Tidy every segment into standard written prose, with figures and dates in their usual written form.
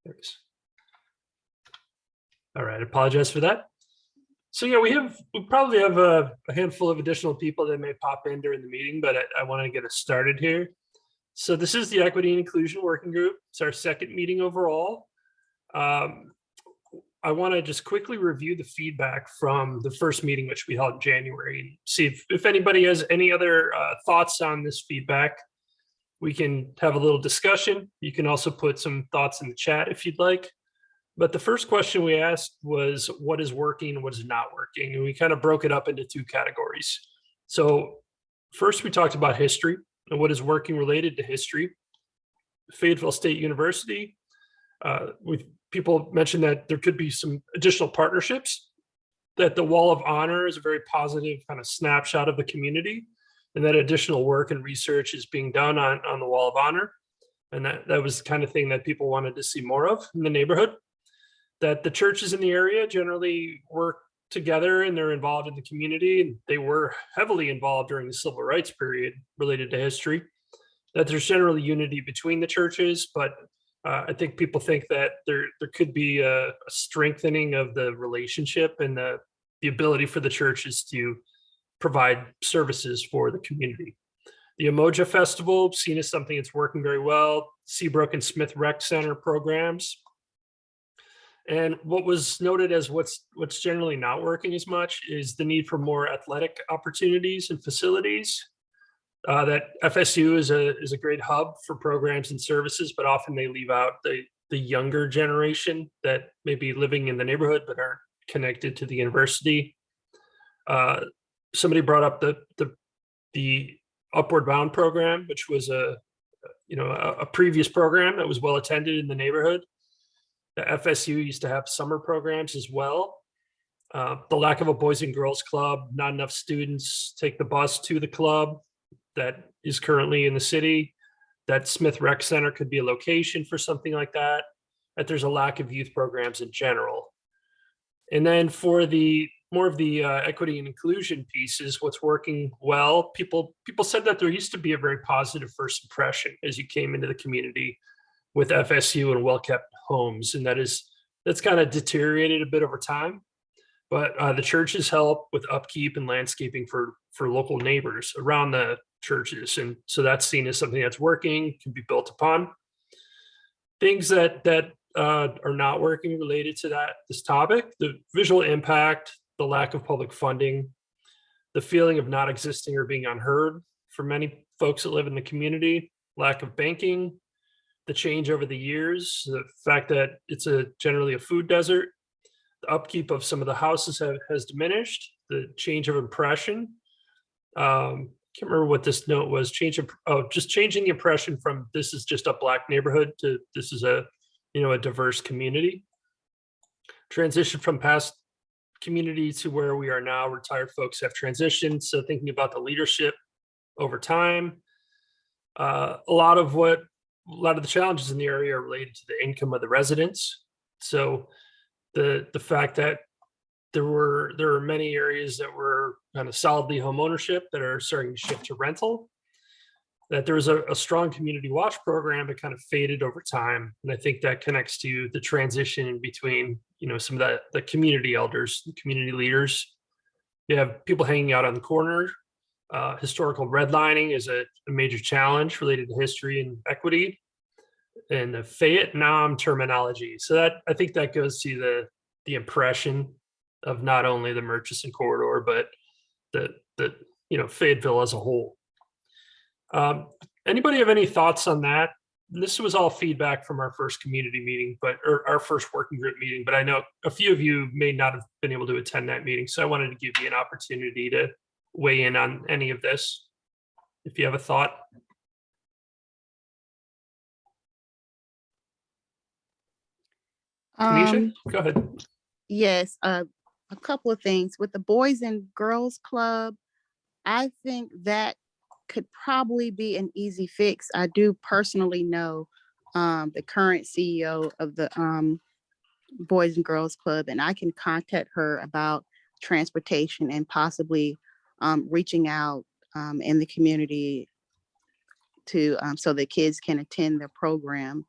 Thanks. All right, I apologize for that. So yeah, we probably have a handful of additional people that may pop in during the meeting, but I want to get us started here. So this is the Equity and Inclusion Working Group. It's our second meeting overall. I want to just quickly review the feedback from the first meeting, which we held in January, and see if anybody has any other thoughts on this feedback. We can have a little discussion. You can also put some thoughts in the chat if you'd like. But the first question we asked was, what is working and what is not working? And we kind of broke it up into two categories. So first, we talked about history and what is working related to history. Fayetteville State University, people mentioned that there could be some additional partnerships, that the Wall of Honor is a very positive kind of snapshot of the community, and that additional work and research is being done on the Wall of Honor. And that was the kind of thing that people wanted to see more of in the neighborhood. That the churches in the area generally work together and they're involved in the community. And they were heavily involved during the civil rights period related to history. That there's generally unity between the churches, but I think people think that there could be a strengthening of the relationship and the ability for the churches to provide services for the community. The Umoja Festival, seen as something that's working very well. Seabrook and Smith Rec Center programs. And what was noted as what's generally not working as much is the need for more athletic opportunities and facilities. That FSU is a great hub for programs and services, but often they leave out the younger generation that may be living in the neighborhood but aren't connected to the university. Somebody brought up the Upward Bound program, which was a previous program that was well attended in the neighborhood. The FSU used to have summer programs as well. The lack of a Boys and Girls Club, not enough students take the bus to the club that is currently in the city. That Smith Rec Center could be a location for something like that. That there's a lack of youth programs in general. And then for the more of the equity and inclusion pieces, what's working well, people said that there used to be a very positive first impression as you came into the community with FSU and well-kept homes, and that's kind of deteriorated a bit over time. But the churches help with upkeep and landscaping for local neighbors around the churches, and so that's seen as something that's working, can be built upon. Things that are not working related to this topic: the visual impact, the lack of public funding, the feeling of not existing or being unheard for many folks that live in the community, lack of banking, the change over the years, the fact that it's generally a food desert, the upkeep of some of the houses has diminished, the change of impression. Can't remember what this note was. Just changing the impression from this is just a Black neighborhood to this is a diverse community. Transition from past community to where we are now. Retired folks have transitioned, so thinking about the leadership over time. A lot of the challenges in the area are related to the income of the residents. So the fact that there are many areas that were kind of solidly home ownership that are starting to shift to rental, that there was a strong community watch program that kind of faded over time. And I think that connects to the transition between, some of the community elders, the community leaders. You have people hanging out on the corner. Historical redlining is a major challenge related to history and equity, and the Vietnam terminology. So that, I think that goes to the impression of not only the Murchison corridor, but the Fayetteville as a whole. Anybody have any thoughts on that? This was all feedback from our first community meeting, or our first working group meeting, but I know a few of you may not have been able to attend that meeting. So I wanted to give you an opportunity to weigh in on any of this, if you have a thought. Tanisha, go ahead. Yes, a couple of things. With the Boys and Girls Club, I think that could probably be an easy fix. I do personally know the current CEO of the Boys and Girls Club, and I can contact her about transportation and possibly reaching out in the community to so the kids can attend their program.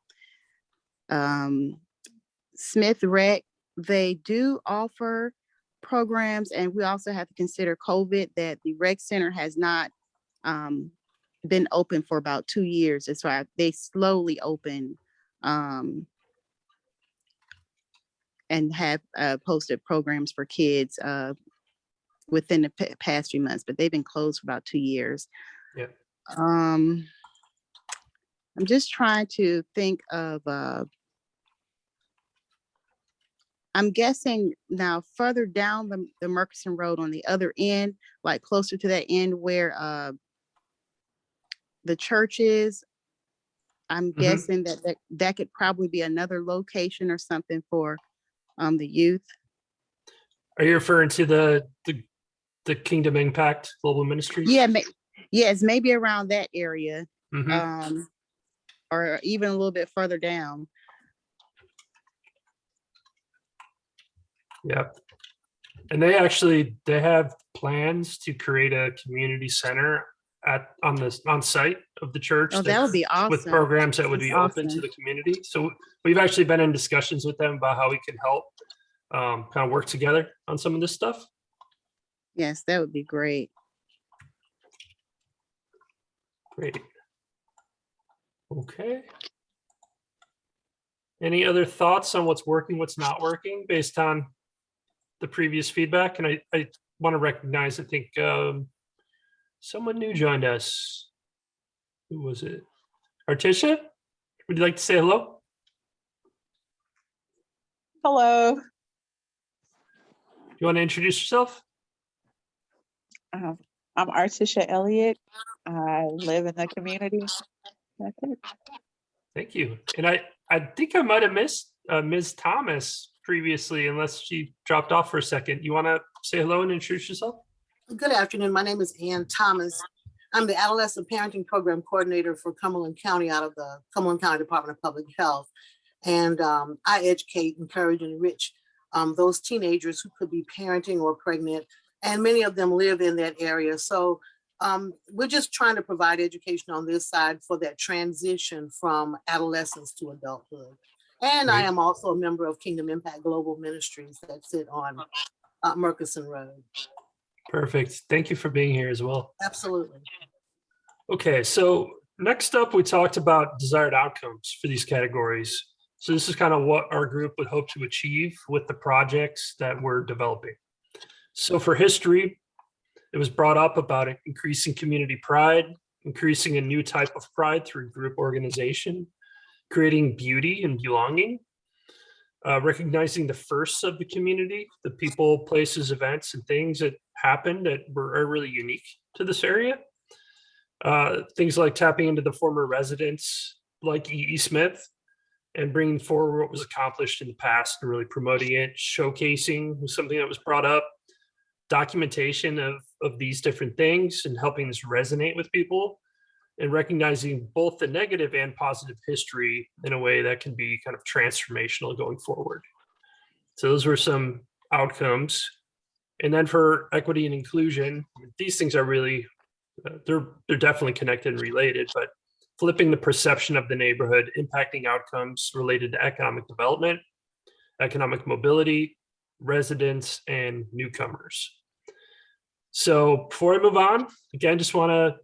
Smith Rec, they do offer programs, and we also have to consider COVID, that the rec center has not been open for about 2 years. That's why they slowly open and have posted programs for kids within the past few months, but they've been closed for about 2 years. Yeah. I'm just trying to think of, I'm guessing now further down the Murchison Road on the other end, like closer to that end where the church is, I'm Mhm. guessing that could probably be another location or something for the youth. Are you referring to the Kingdom Impact Global Ministries? Yeah, yes, maybe around that area, Mhm. or even a little bit further down. Yep. And they have plans to create a community center on site of the church Oh, that would be with awesome. programs that would That's be open to awesome. the community. So we've actually been in discussions with them about how we can help kind of work together on some of this stuff. Yes, that would be great. Great. Okay. Any other thoughts on what's working, what's not working based on the previous feedback? And I want to recognize, I think someone new joined us. Who was it? Artisha? Would you like to say hello? Hello. You want to introduce yourself? I'm Artisha Elliott. I live in the community. That's it. Thank you. And I think I might have missed Ms. Thomas previously, unless she dropped off for a second. You want to say hello and introduce yourself? Good afternoon. My name is Ann Thomas. I'm the Adolescent Parenting Program Coordinator for Cumberland County out of the Cumberland County Department of Public Health. And I educate, encourage, and enrich those teenagers who could be parenting or pregnant, and many of them live in that area. So we're just trying to provide education on this side for that transition from adolescence to adulthood. And I Great. am also a member of Kingdom Impact Global Ministries that sit on Murchison Road. Perfect. Thank you for being here as well. Absolutely. Okay, so next up, we talked about desired outcomes for these categories. So this is kind of what our group would hope to achieve with the projects that we're developing. So for history, it was brought up about increasing community pride, increasing a new type of pride through group organization, creating beauty and belonging, recognizing the firsts of the community, the people, places, events, and things that happened that are really unique to this area. Things like tapping into the former residents like E.E. Smith and bringing forward what was accomplished in the past and really promoting it, showcasing was something that was brought up, documentation of these different things and helping this resonate with people, and recognizing both the negative and positive history in a way that can be kind of transformational going forward. So those were some outcomes. And then for equity and inclusion, these things are really, they're definitely connected and related, but flipping the perception of the neighborhood, impacting outcomes related to economic development, economic mobility, residents, and newcomers. So before I move on, again, just want to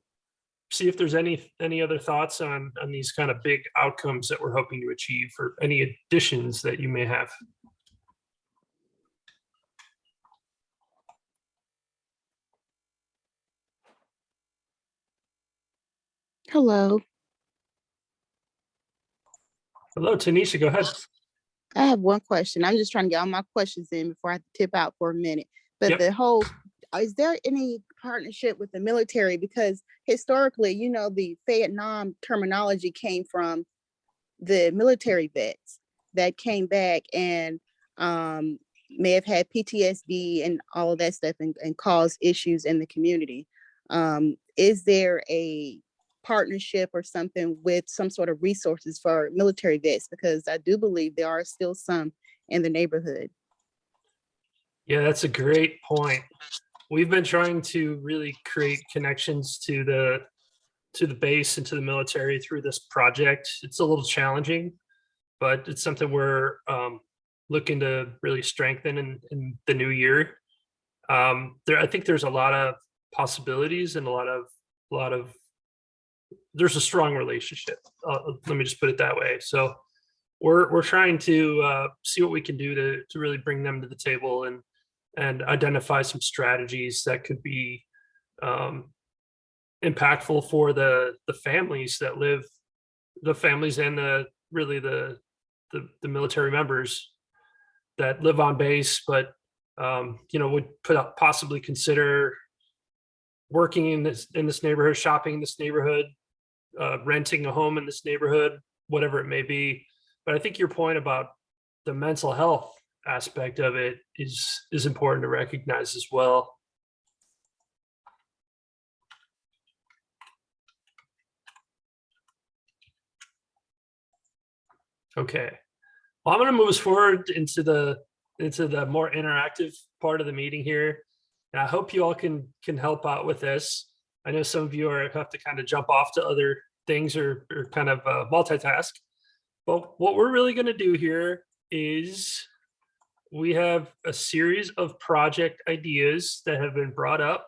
see if there's any other thoughts on these kind of big outcomes that we're hoping to achieve, or any additions that you may have. Hello. Hello, Tanisha, go ahead. I have one question. I'm just trying to get all my questions in before I tip out for a minute. But Yep. is there any partnership with the military? Because historically, the Vietnam terminology came from the military vets that came back and may have had PTSD and all of that stuff and caused issues in the community. Is there a partnership or something with some sort of resources for military vets? Because I do believe there are still some in the neighborhood. Yeah, that's a great point. We've been trying to really create connections to the base and to the military through this project. It's a little challenging, but it's something we're looking to really strengthen in the new year. I think there's a lot of possibilities and a lot of there's a strong relationship. Let me just put it that way. So we're trying to see what we can do to really bring them to the table and identify some strategies that could be impactful for the families that live, the families and the military members that live on base, but would possibly consider working in this neighborhood, shopping in this neighborhood, renting a home in this neighborhood, whatever it may be. But I think your point about the mental health aspect of it is important to recognize as well. Okay, well, I'm going to move us forward into the more interactive part of the meeting here. And I hope you all can help out with this. I know some of you have to kind of jump off to other things or kind of multitask. But what we're really going to do here is we have a series of project ideas that have been brought up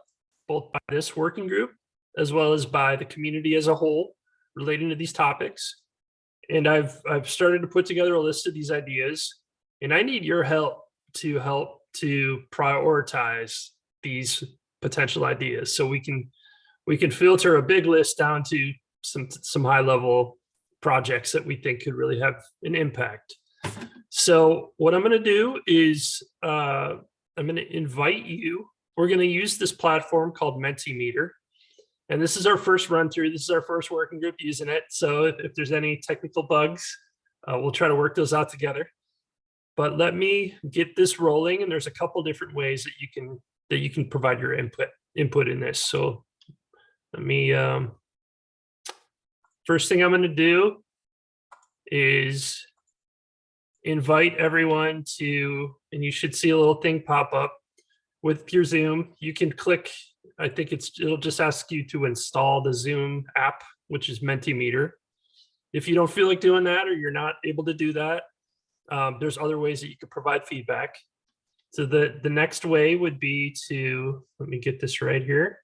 both by this working group as well as by the community as a whole relating to these topics. And I've started to put together a list of these ideas, and I need your help to prioritize these potential ideas so we can filter a big list down to some high level projects that we think could really have an impact. So what I'm going to do is I'm going to invite you. We're going to use this platform called Mentimeter. And this is our first run through. This is our first working group using it. So if there's any technical bugs, we'll try to work those out together. But let me get this rolling. And there's a couple different ways that you can provide your input in this. So let me, first thing I'm going to do is invite everyone to, and you should see a little thing pop up with your Zoom. You can click, I think it'll just ask you to install the Zoom app, which is Mentimeter. If you don't feel like doing that or you're not able to do that, there's other ways that you could provide feedback. So the next way would be to, let me get this right here.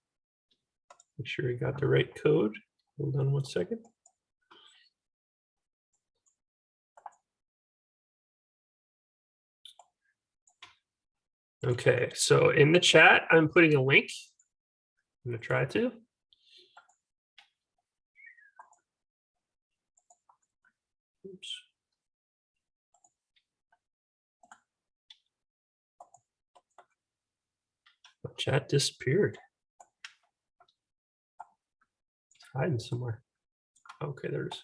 Make sure we got the right code. Hold on one second. Okay, so in the chat, I'm putting a link. I'm going to try to. Oops. The chat disappeared. It's hiding somewhere. Okay, there it is.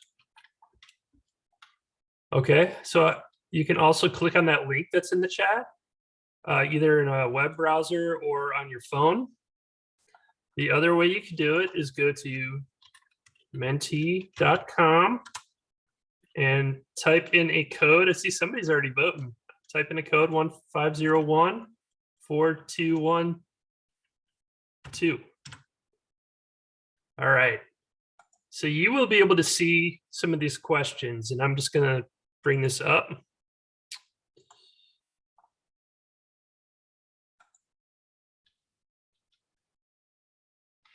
Okay, so you can also click on that link that's in the chat, either in a web browser or on your phone. The other way you can do it is go to menti.com and type in a code. I see somebody's already voting. Type in a code 1501-4212. All right. So you will be able to see some of these questions, and I'm just going to bring this up.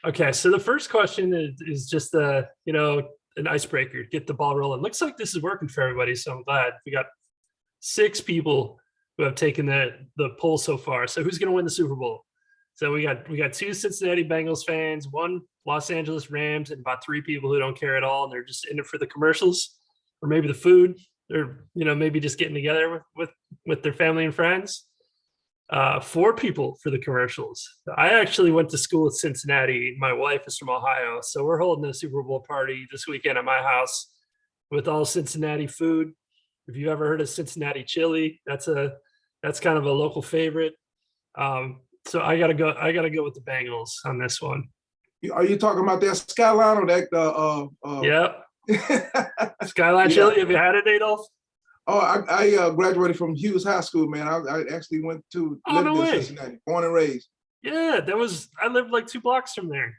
Okay, so the first question is just an icebreaker, get the ball rolling. Looks like this is working for everybody, so I'm glad. We got 6 people who have taken the poll so far. So who's going to win the Super Bowl? So we got 2 Cincinnati Bengals fans, 1 Los Angeles Rams, and about 3 people who don't care at all, and they're just in it for the commercials or maybe the food, or maybe just getting together with their family and friends. 4 people for the commercials. I actually went to school in Cincinnati. My wife is from Ohio, so we're holding a Super Bowl party this weekend at my house with all Cincinnati food. If you ever heard of Cincinnati chili, that's kind of a local favorite. So I gotta go with the Bengals on this one. Are you talking about that Skyline or that? Yep. Skyline chili. Have you had it, Adolph? Oh, I graduated from Hughes High School, man. I actually went to live in Cincinnati, born and raised. Yeah, I lived like 2 blocks from there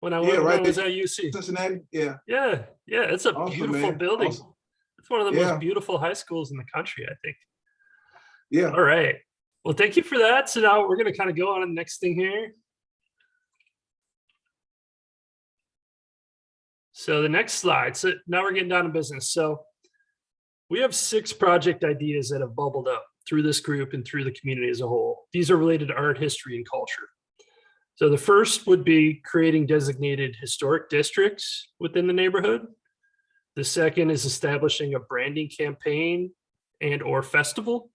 when I was at UC. Cincinnati, yeah. Yeah, it's a Awesome, beautiful man. building. Awesome. It's one of the most beautiful high schools in the country, I think. Yeah. All right. Well, thank you for that. So now we're going to kind of go on to the next thing here. So the next slide. So now we're getting down to business. So we have 6 project ideas that have bubbled up through this group and through the community as a whole. These are related to art, history, and culture. So the first would be creating designated historic districts within the neighborhood. The second is establishing a branding campaign and or festival.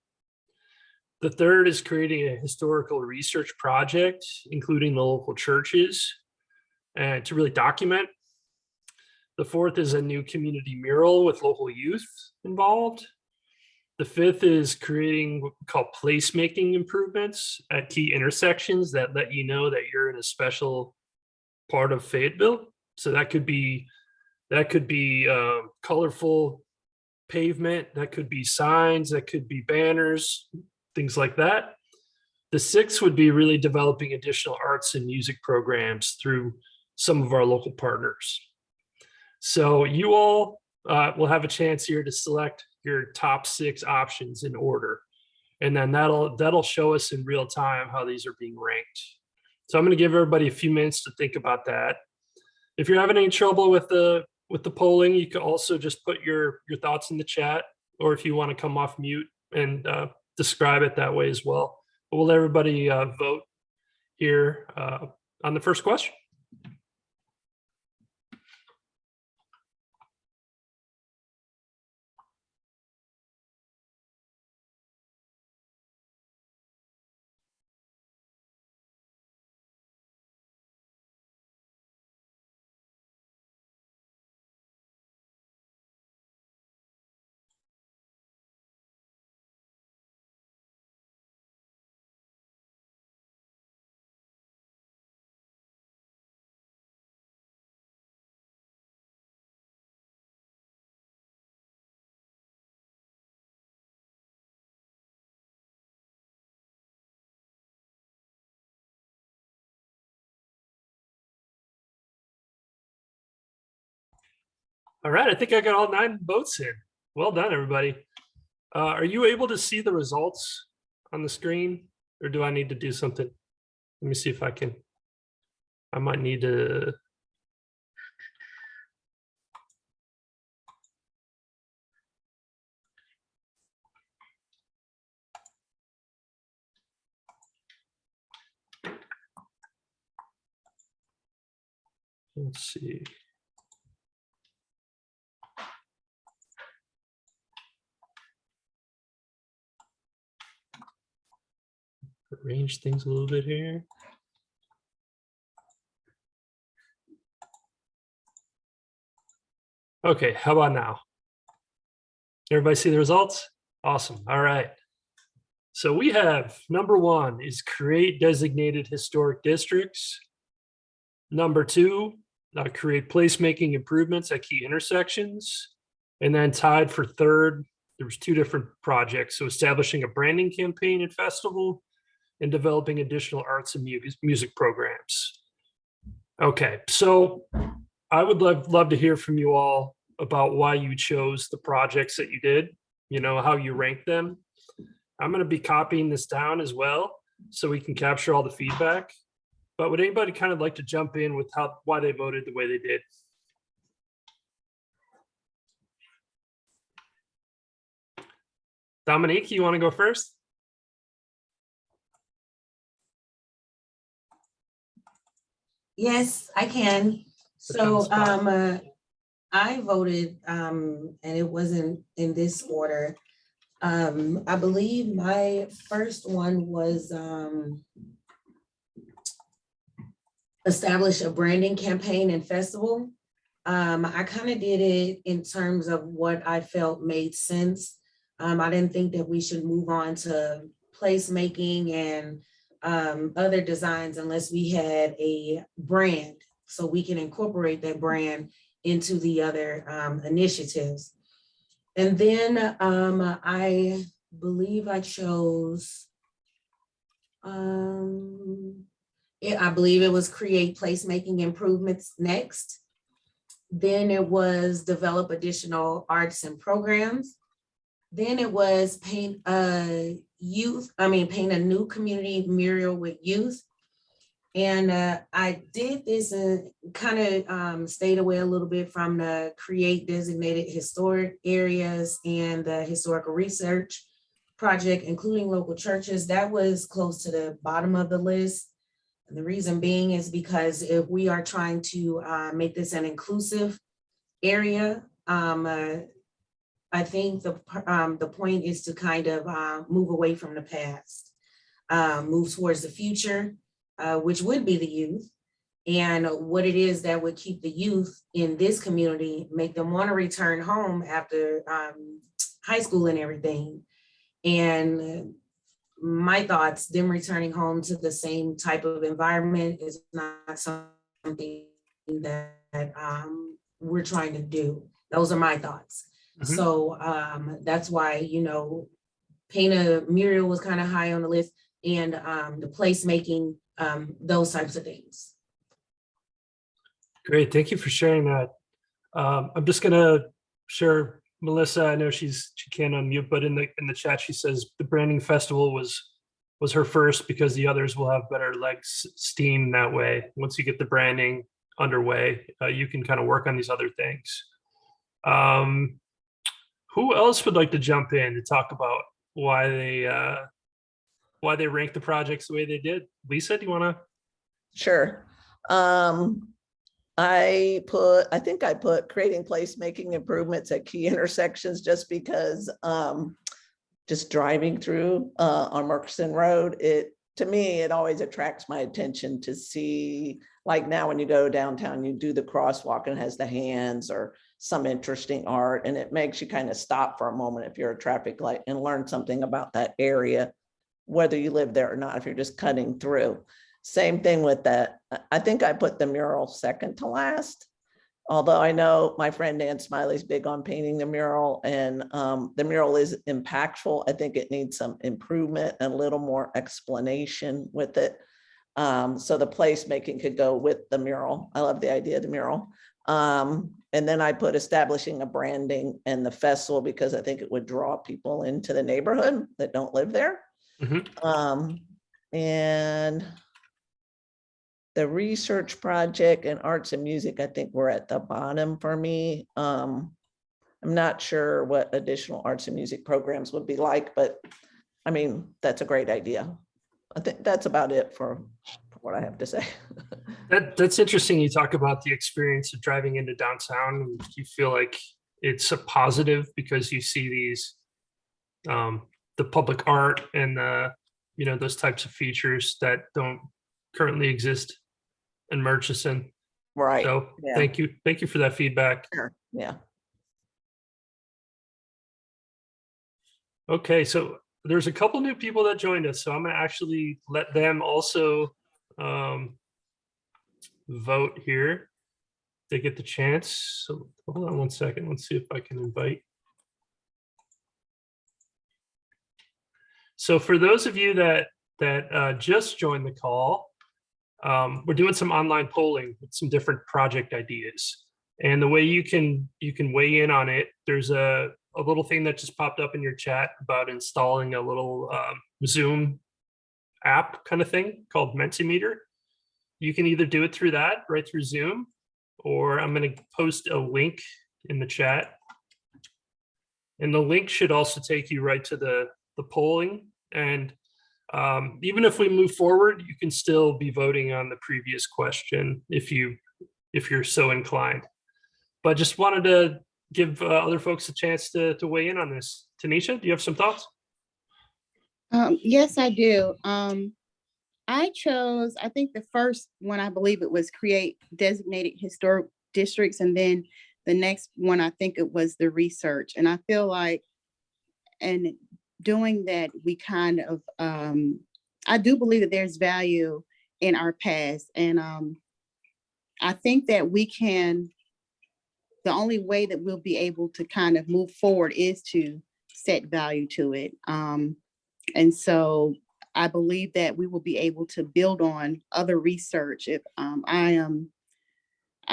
The third is creating a historical research project, including the local churches, and to really document. The fourth is a new community mural with local youth involved. The fifth is creating what we call placemaking improvements at key intersections that let you know that you're in a special part of Fayetteville. So that could be colorful pavement, that could be signs, that could be banners, things like that. The sixth would be really developing additional arts and music programs through some of our local partners. So you all will have a chance here to select your top 6 options in order. And then that'll show us in real time how these are being ranked. So I'm going to give everybody a few minutes to think about that. If you're having any trouble with the polling, you can also just put your thoughts in the chat, or if you want to come off mute and describe it that way as well. But we'll let everybody vote here on the first question. All right, I think I got all 9 votes in. Well done, everybody. Are you able to see the results on the screen, or do I need to do something? Let me see if I can. I might need to. Let's see. Arrange things a little bit here. Okay, how about now? Everybody see the results? Awesome. All right. So we have number 1 is create designated historic districts. Number 2, create placemaking improvements at key intersections. And then tied for third, there was 2 different projects. So establishing a branding campaign and festival and developing additional arts and music programs. Okay, so I would love to hear from you all about why you chose the projects that you did, how you rank them. I'm going to be copying this down as well so we can capture all the feedback. But would anybody kind of like to jump in with why they voted the way they did? Dominique, you want to go first? Yes, I can. So I voted, and it wasn't in this order. I believe my first one was establish a branding campaign and festival. I kind of did it in terms of what I felt made sense. I didn't think that we should move on to placemaking and other designs unless we had a brand, so we can incorporate that brand into the other initiatives. And then I believe I chose, I believe it was create placemaking improvements next. Then it was develop additional arts and programs. Then it was paint a new community mural with youth. And I did this and kind of stayed away a little bit from the create designated historic areas and the historical research project, including local churches. That was close to the bottom of the list. And the reason being is because if we are trying to make this an inclusive area, I think the point is to kind of move away from the past, move towards the future, which would be the youth, and what it is that would keep the youth in this community, make them want to return home after high school and everything. And my thoughts, them returning home to the same type of environment is not something that we're trying to do. Those are my thoughts. Mhm. So that's why, paint a mural was kind of high on the list, and the placemaking, those types of things. Great, thank you for sharing that. I'm just gonna share Melissa. I know she can't unmute, but in the chat she says the branding festival was her first because the others will have better legs steam that way. Once you get the branding underway, you can kind of work on these other things. Who else would like to jump in to talk about why they ranked the projects the way they did? Lisa, do you want to? Sure. I think I put creating placemaking improvements at key intersections just because just driving through on Murchison Road, to me, it always attracts my attention to see, like now when you go downtown, you do the crosswalk and it has the hands or some interesting art, and it makes you kind of stop for a moment if you're a traffic light and learn something about that area, whether you live there or not, if you're just cutting through. Same thing with that. I think I put the mural second to last, although I know my friend Dan Smiley's big on painting the mural, and the mural is impactful. I think it needs some improvement and a little more explanation with it. So the placemaking could go with the mural. I love the idea of the mural. And then I put establishing a branding and the festival because I think it would draw people into the neighborhood that don't live there. Mhm. And the research project and arts and music, I think we're at the bottom for me. I'm not sure what additional arts and music programs would be like, but I mean, that's a great idea. I think that's about it for what I have to say. That's interesting. You talk about the experience of driving into downtown, and you feel like it's a positive because you see these, the public art and those types of features that don't currently exist in Murchison. Right. So Yeah. thank you for that feedback. Sure. Yeah. Okay, so there's a couple new people that joined us, so I'm gonna actually let them also vote here. They get the chance. So hold on one second. Let's see if I can invite. So for those of you that just joined the call, we're doing some online polling with some different project ideas. And the way you can weigh in on it, there's a little thing that just popped up in your chat about installing a little Zoom app kind of thing called Mentimeter. You can either do it through that, right through Zoom, or I'm going to post a link in the chat. And the link should also take you right to the polling. And even if we move forward, you can still be voting on the previous question if you're so inclined. But just wanted to give other folks a chance to weigh in on this. Tanisha, do you have some thoughts? Yes, I do. I chose, I think the first one, I believe it was create designated historic districts. And then the next one, I think it was the research. And I feel like, and doing that, we kind of, I do believe that there's value in our past. And I think that we can, the only way that we'll be able to kind of move forward is to set value to it. And so I believe that we will be able to build on other research. If I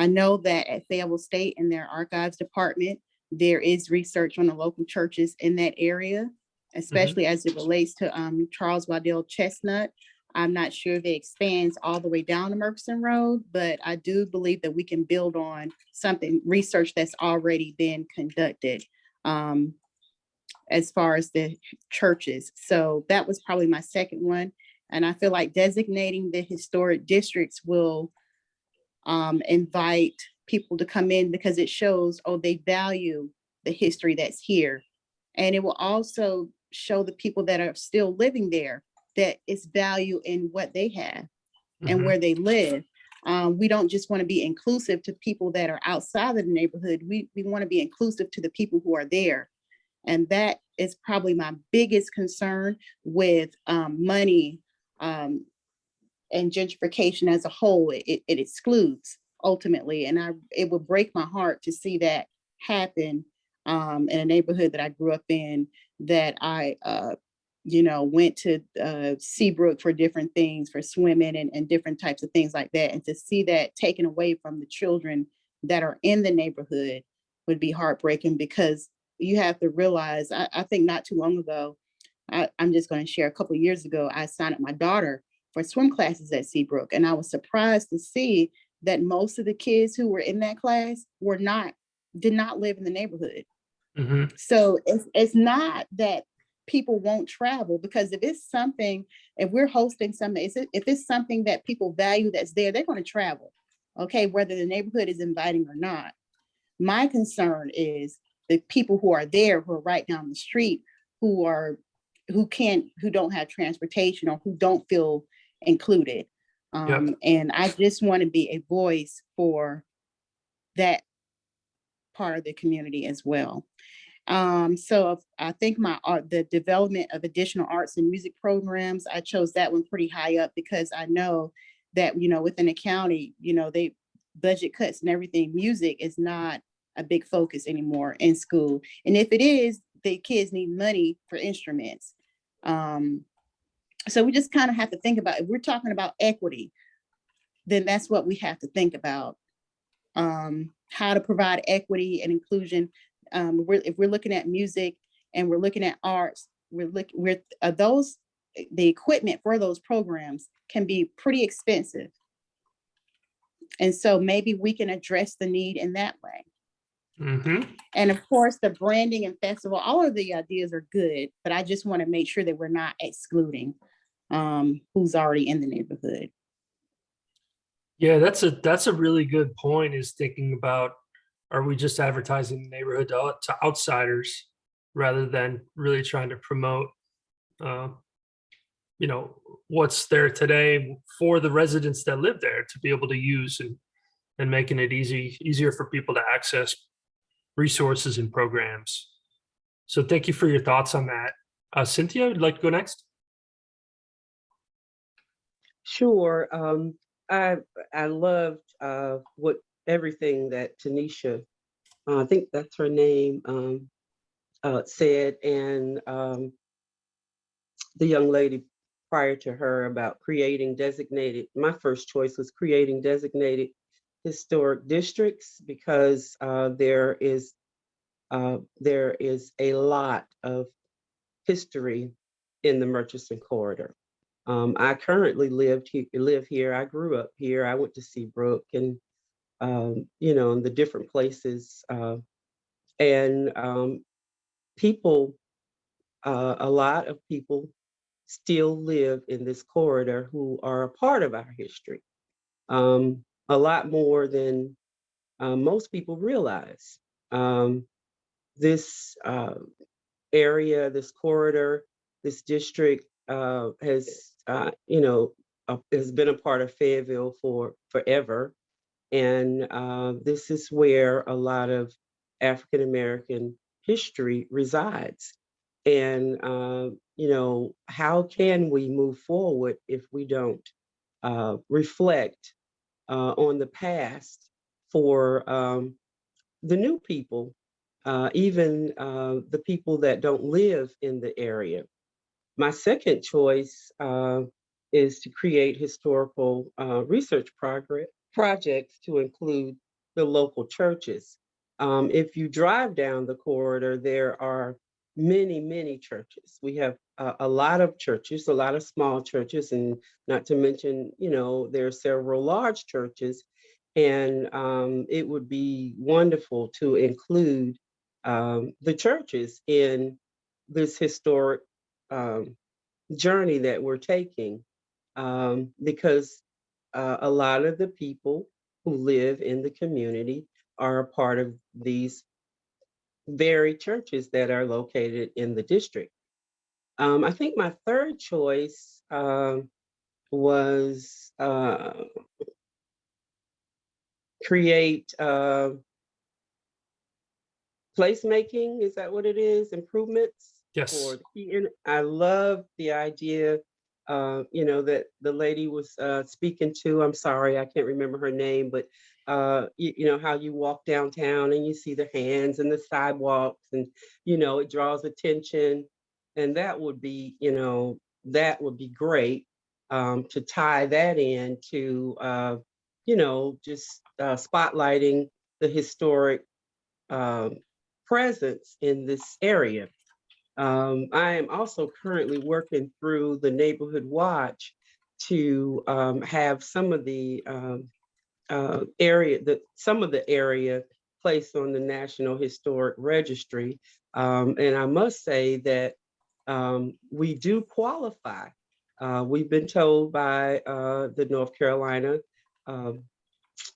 know that at Fayetteville State in their archives department, there is research on the local churches in that area, especially as it relates to Charles Waddell Chestnut. I'm not sure if it expands all the way down the Murchison Road, but I do believe that we can build on something, research that's already been conducted as far as the churches. So that was probably my second one. And I feel like designating the historic districts will invite people to come in because it shows, oh, they value the history that's here. And it will also show the people that are still living there that it's value in what they have and where they live. We don't just want to be inclusive to people that are outside of the neighborhood. We want to be inclusive to the people who are there. And that is probably my biggest concern with money and gentrification as a whole. It excludes ultimately. And it would break my heart to see that happen in a neighborhood that I grew up in, that I went to Seabrook for different things, for swimming and different types of things like that. And to see that taken away from the children that are in the neighborhood would be heartbreaking, because you have to realize, I think not too long ago, I'm just going to share, a couple of years ago, I signed up my daughter for swim classes at Seabrook. And I was surprised to see that most of the kids who were in that class did not live in the neighborhood. So it's not that people won't travel, because if we're hosting something, if it's something that people value that's there, they're going to travel, okay, whether the neighborhood is inviting or not. My concern is the people who are there, who are right down the street, who don't have transportation or who don't feel included. And I just want to be a voice for that part of the community as well. So I think the development of additional arts and music programs, I chose that one pretty high up, because I know that, within the county, they budget cuts and everything, music is not a big focus anymore in school. And if it is, the kids need money for instruments. So we just kind of have to think about, if we're talking about equity, then that's what we have to think about. How to provide equity and inclusion. If we're looking at music and we're looking at arts, the equipment for those programs can be pretty expensive. And so maybe we can address the need in that way. And of course, the branding and festival, all of the ideas are good, but I just want to make sure that we're not excluding who's already in the neighborhood. Yeah, that's a really good point, is thinking about, are we just advertising the neighborhood to outsiders rather than really trying to promote, what's there today for the residents that live there to be able to use, and making it easier for people to access resources and programs. So thank you for your thoughts on that. Cynthia, would you like to go next? Sure. I loved everything that Tanisha, I think that's her name, said, and the young lady prior to her about creating designated. My first choice was creating designated historic districts, because there is a lot of history in the Murchison corridor. I currently live here. I grew up here. I went to Seabrook and, in the different places. And people, a lot of people still live in this corridor who are a part of our history. A lot more than most people realize. This area, this corridor, this district has been a part of Fayetteville for forever. And this is where a lot of African American history resides. And, how can we move forward if we don't reflect on the past for the new people, even the people that don't live in the area? My second choice is to create historical research projects to include the local churches. If you drive down the corridor, there are many, many churches. We have a lot of churches, a lot of small churches, and not to mention, there are several large churches. And it would be wonderful to include the churches in this historic journey that we're taking, because a lot of the people who live in the community are a part of these very churches that are located in the district. I think my third choice was create placemaking. Is that what it is? Improvements? Yes. I love the idea, that the lady was speaking to. I'm sorry, I can't remember her name, but how you walk downtown and you see the hands and the sidewalks, and it draws attention, and that would be great, to tie that in to just spotlighting the historic presence in this area. I am also currently working through the Neighborhood Watch to have some of the area placed on the National Historic Registry. And I must say that we do qualify. We've been told by the North Carolina um,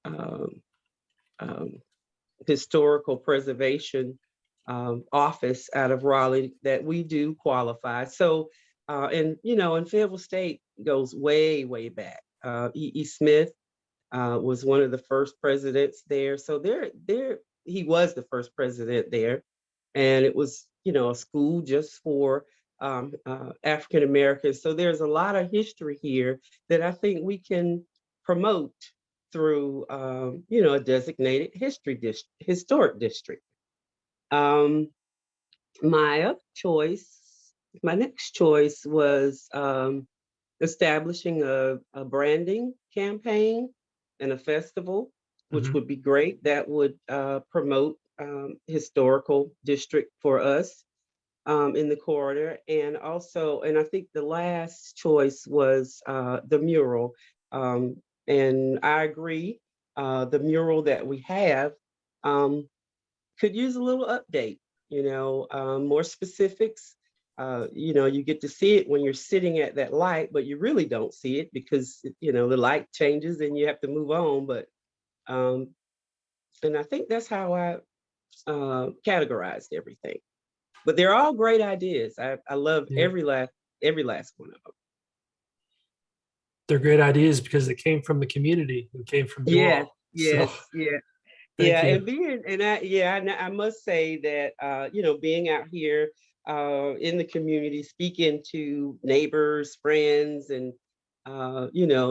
um, Historical Preservation office out of Raleigh that we do qualify. So, and Fayetteville State goes way, way back. E. Smith was one of the first presidents there. So he was the first president there, and it was a school just for African Americans. So there's a lot of history here that I think we can promote through a designated historic district. My next choice was establishing a branding campaign and a festival, which would be great. That would promote historical district for us in the corridor. And I think the last choice was the mural. And I agree, the mural that we have could use a little update, more specifics. You get to see it when you're sitting at that light, but you really don't see it because, the light changes and you have to move on. But, and I think that's how I categorized everything. But they're all great ideas. I love every last one of them. They're great ideas because they came from the community and came from you all. Yes, So, yeah. thank you. I must say that being out here in the community, speaking to neighbors, friends, and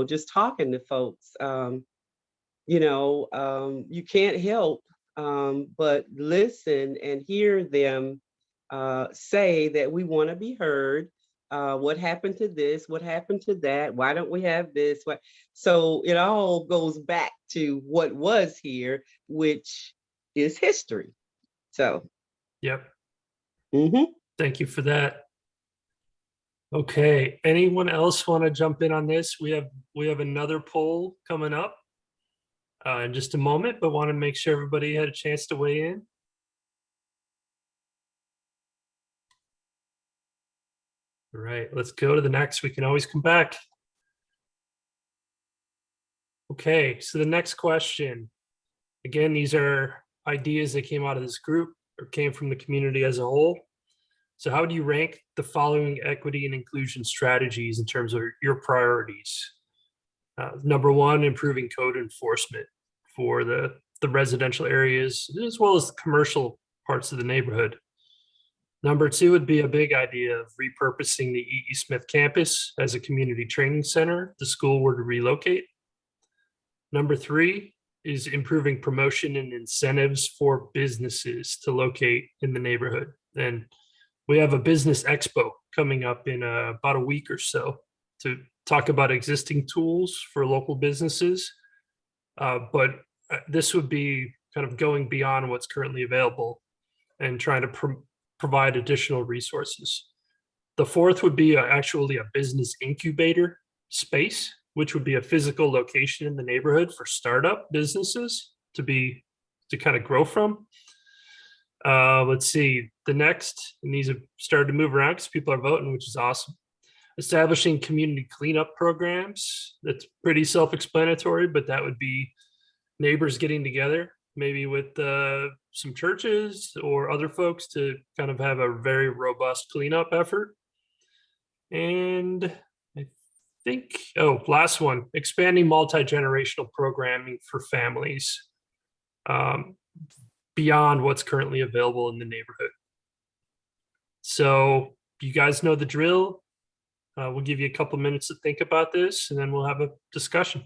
just talking to folks, you can't help but listen and hear them say that we want to be heard. What happened to this? What happened to that? Why don't we have this? So it all goes back to what was here, which is history. So, Yep. mhm. Thank you for that. Okay, anyone else want to jump in on this? We have another poll coming up in just a moment, but want to make sure everybody had a chance to weigh in. All right, let's go to the next. We can always come back. Okay, so the next question. Again, these are ideas that came out of this group or came from the community as a whole. So how do you rank the following equity and inclusion strategies in terms of your priorities? Number one, improving code enforcement for the residential areas, as well as the commercial parts of the neighborhood. Number two would be a big idea of repurposing the E. Smith campus as a community training center if the school were to relocate. Number three is improving promotion and incentives for businesses to locate in the neighborhood. And we have a business expo coming up in about a week or so to talk about existing tools for local businesses. But this would be kind of going beyond what's currently available and trying to provide additional resources. The fourth would be actually a business incubator space, which would be a physical location in the neighborhood for startup businesses to kind of grow from. Let's see, the next, and these have started to move around because people are voting, which is awesome. Establishing community cleanup programs. That's pretty self-explanatory, but that would be neighbors getting together, maybe with some churches or other folks to kind of have a very robust cleanup effort. And I think, last one, expanding multi-generational programming for families beyond what's currently available in the neighborhood. So you guys know the drill. We'll give you a couple minutes to think about this, and then we'll have a discussion.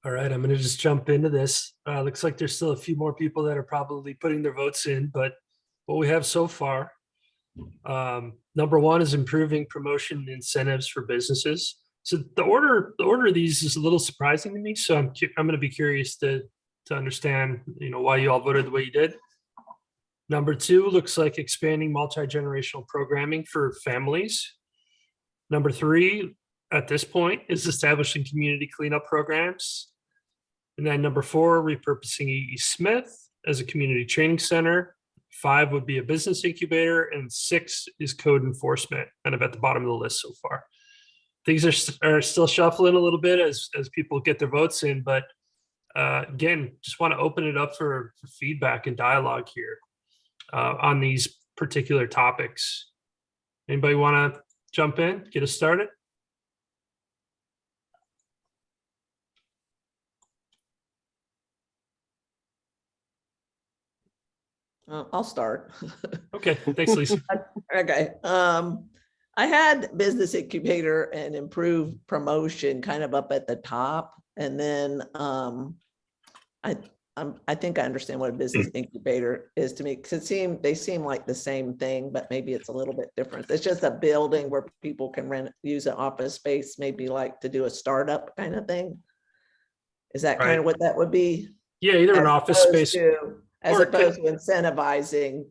All right, I'm going to just jump into this. Looks like there's still a few more people that are probably putting their votes in, but what we have so far, number one is improving promotion incentives for businesses. So the order of these is a little surprising to me. So I'm going to be curious to understand, why you all voted the way you did. Number two looks like expanding multi-generational programming for families. Number three, at this point, is establishing community cleanup programs. And then number four, repurposing E.E. Smith as a community training center. 5 would be a business incubator, and 6 is code enforcement, kind of at the bottom of the list so far. Things are still shuffling a little bit as people get their votes in, but again, just want to open it up for feedback and dialogue here on these particular topics. Anybody want to jump in, get us started? I'll start. Okay, thanks, Lisa. Okay. I had business incubator and improved promotion kind of up at the top. And then I think I understand what a business incubator is to me, because they seem like the same thing, but maybe it's a little bit different. It's just a building where people can use an office space, maybe like to do a startup kind of thing. Is that kind of what that would be? Yeah, either an office space. As opposed to incentivizing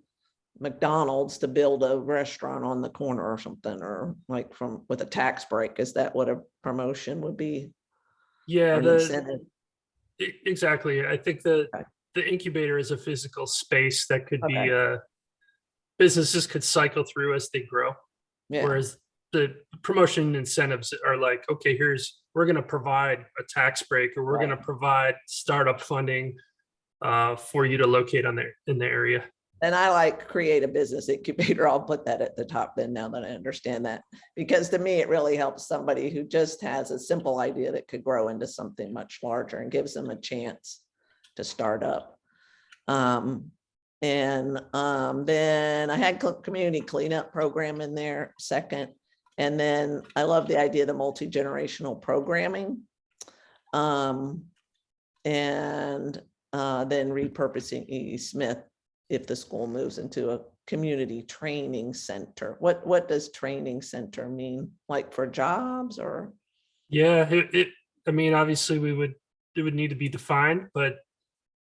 McDonald's to build a restaurant on the corner or something, or like with a tax break. Is that what a promotion would be? Yeah, incentive? Exactly. I think the incubator is a physical space that could be businesses could cycle through as they grow. Yeah. Whereas the promotion incentives are like, okay, we're going to provide a tax break, or we're going to provide startup funding for you to locate in the area. And I like create a business incubator. I'll put that at the top then, now that I understand that. Because to me, it really helps somebody who just has a simple idea that could grow into something much larger and gives them a chance to start up. Then I had community cleanup program in there second. And then I love the idea of the multi-generational programming. Then repurposing E.E. Smith if the school moves into a community training center. What does training center mean? Like for jobs or? Yeah, I mean, obviously it would need to be defined, but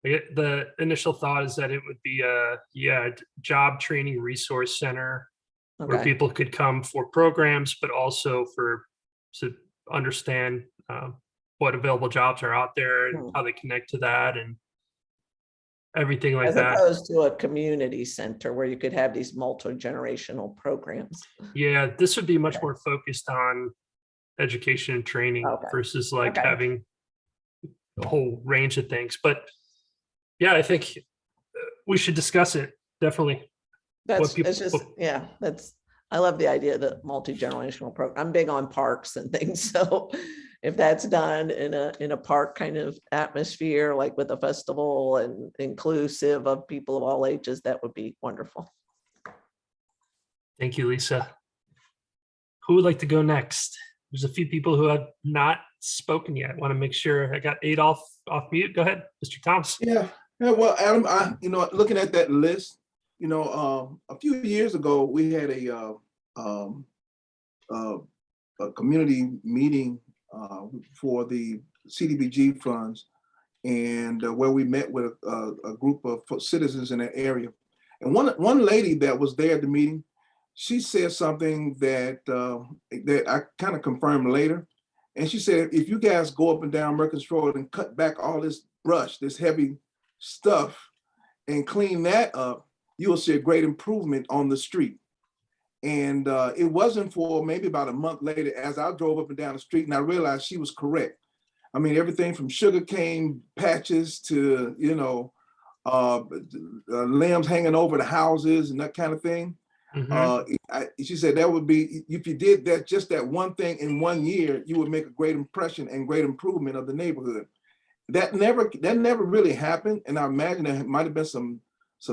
the initial thought is that it would be a job training resource center where Okay. people could come for programs, but also to understand what available jobs are out there and how they connect to that and everything like As that. opposed to a community center where you could have these multi-generational programs. Yeah, this would be much Okay. more focused on education and training Okay. versus like Okay. having a whole range of things. But yeah, I think we should discuss it, definitely. It's just, yeah, I love the idea of the multi-generational program. I'm big on parks and things. So if that's done in a park kind of atmosphere, like with a festival and inclusive of people of all ages, that would be wonderful. Thank you, Lisa. Who would like to go next? There's a few people who have not spoken yet. I want to make sure I got Adolph off mute. Go ahead, Mr. Thomas. Yeah, well, Adam, looking at that list, a few years ago, we had a community meeting for the CDBG funds, and where we met with a group of citizens in that area. And one lady that was there at the meeting, she said something that I kind of confirmed later. And she said, if you guys go up and down Murchison Road and cut back all this brush, this heavy stuff, and clean that up, you will see a great improvement on the street. And it wasn't for maybe about a month later as I drove up and down the street and I realized she was correct. I mean, everything from sugarcane patches to, limbs hanging over the houses and that kind of thing. She said that would be, if you did that, just that one thing in 1 year, you would make a great impression and great improvement of the neighborhood. That never really happened. And I imagine there might have been some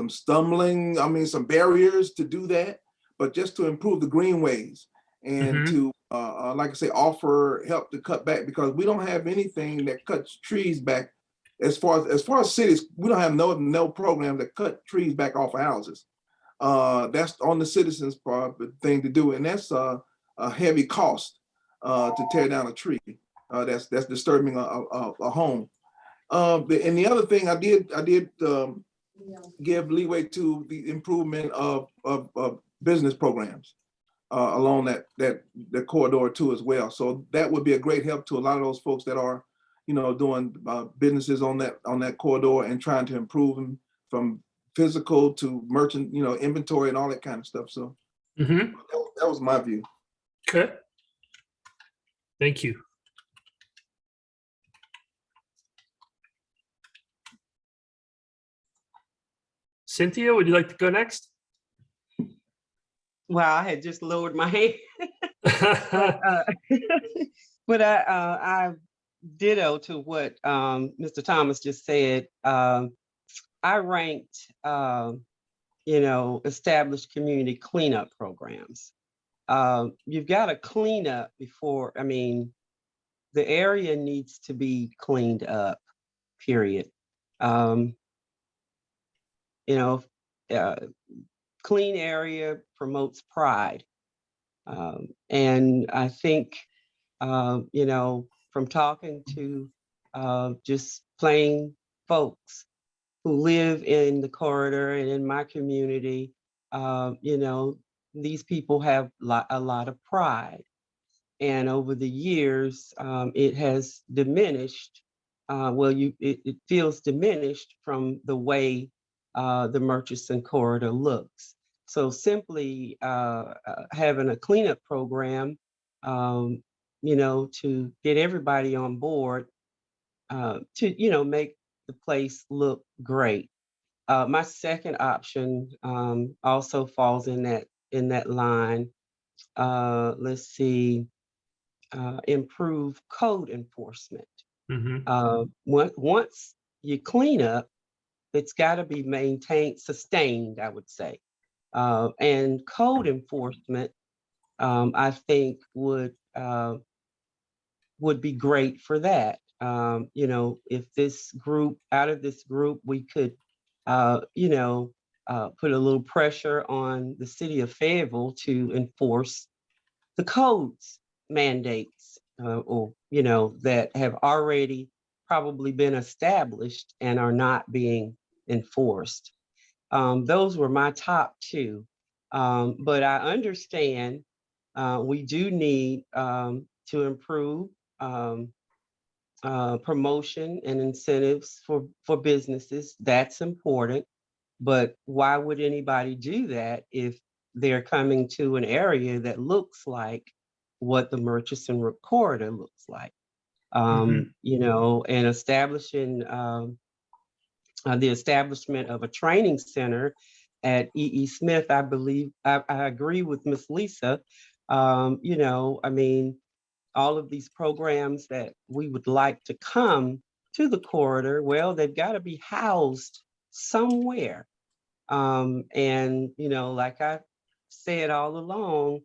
stumbling, some barriers to do that, but just to improve the greenways and to, like I say, offer help to cut back, because we don't have anything that cuts trees back. As far as cities, we don't have no program that cut trees back off of houses. That's on the citizens' part thing to do, and that's a heavy cost to tear down a tree. That's disturbing a home. And the other thing I did give leeway to the improvement of business programs along that corridor too as well. So that would be a great help to a lot of those folks that are, doing businesses on that corridor and trying to improve them from physical to merchant, inventory and all that kind of stuff. So that was my view. Okay. Thank you. Cynthia, would you like to go next? Well, I had just lowered my hand. But I ditto to what Mr. Thomas just said. I ranked, established community cleanup programs. You've got to clean up before, the area needs to be cleaned up, period. Clean area promotes pride. And I think, from talking to just plain folks who live in the corridor and in my community, these people have a lot of pride. And over the years, it has diminished. It feels diminished from the way the Murchison corridor looks. So simply having a cleanup program, to get everybody on board to, make the place look great. My second option also falls in that line. Let's see, improve code enforcement. Mhm. Once you clean up, it's got to be maintained, sustained, I would say. And code enforcement, I think would be great for that. If out of this group, we could, put a little pressure on the city of Fayetteville to enforce the codes mandates, that have already probably been established and are not being enforced. Those were my top two. But I understand we do need to improve promotion and incentives for businesses. That's important. But why would anybody do that if they're coming to an area that looks like what the Murchison corridor looks like? And establishing the establishment of a training center at E.E. Smith, I believe, I agree with Miss Lisa. All of these programs that we would like to come to the corridor, well, they've got to be housed somewhere. Like I said all along,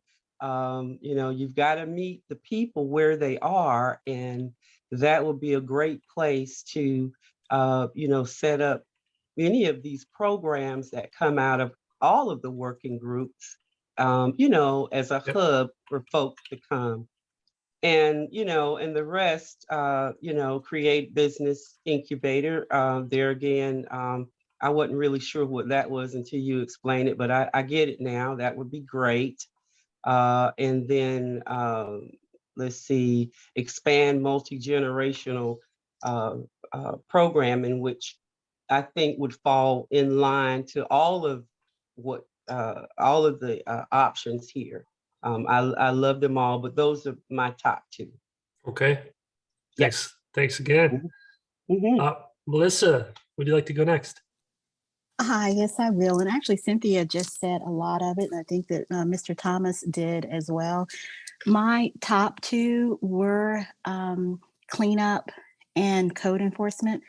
you've got to meet the people where they are, and that would be a great place to, set up any of these programs that come out of all of the working groups, as a hub for folks to come. And the rest, create business incubator. There again, I wasn't really sure what that was until you explained it, but I get it now. That would be great. And then let's see, expand multi-generational program, in which I think would fall in line to all of the options here. I love them all, but those are my top two. Okay. Thanks again. Melissa, would you like to go next? Hi, yes, I will. And actually, Cynthia just said a lot of it. And I think that Mr. Thomas did as well. My top two were cleanup and code enforcement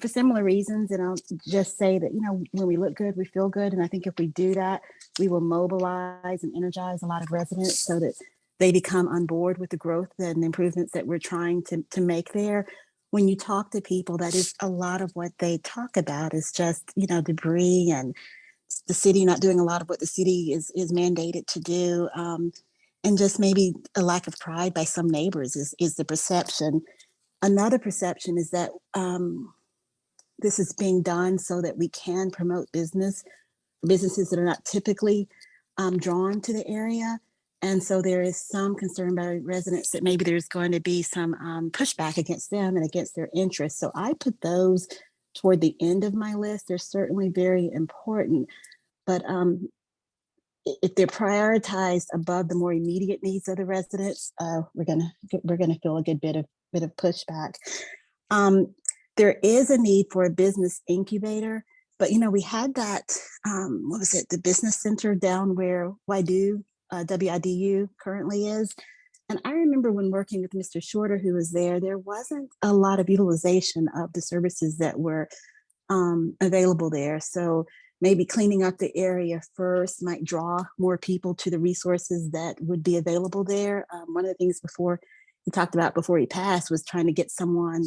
for similar reasons. And I'll just say that, when we look good, we feel good. And I think if we do that, we will mobilize and energize a lot of residents so that they become on board with the growth and improvements that we're trying to make there. When you talk to people, that is a lot of what they talk about is just, debris and the city not doing a lot of what the city is mandated to do. And just maybe a lack of pride by some neighbors is the perception. Another perception is that this is being done so that we can promote businesses that are not typically drawn to the area. And so there is some concern by residents that maybe there's going to be some pushback against them and against their interests. So I put those toward the end of my list. They're certainly very important, but if they're prioritized above the more immediate needs of the residents, we're gonna feel a good bit of pushback. There is a need for a business incubator, but we had that. What was it? The business center down where WIDU currently is. And I remember when working with Mr. Shorter, who was there wasn't a lot of utilization of the services that were available there. So maybe cleaning up the area first might draw more people to the resources that would be available there. One of the things he talked about before he passed was trying to get someone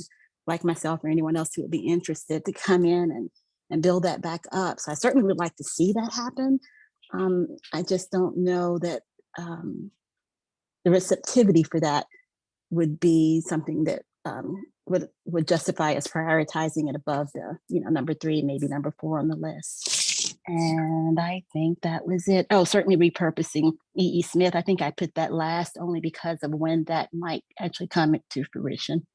like myself or anyone else who would be interested to come in and build that back up. So I certainly would like to see that happen. I just don't know that the receptivity for that would be something that would justify us prioritizing it above the number 3, maybe number 4 on the list. And I think that was it. Oh, certainly repurposing E.E. Smith. I think I put that last only because of when that might actually come to fruition.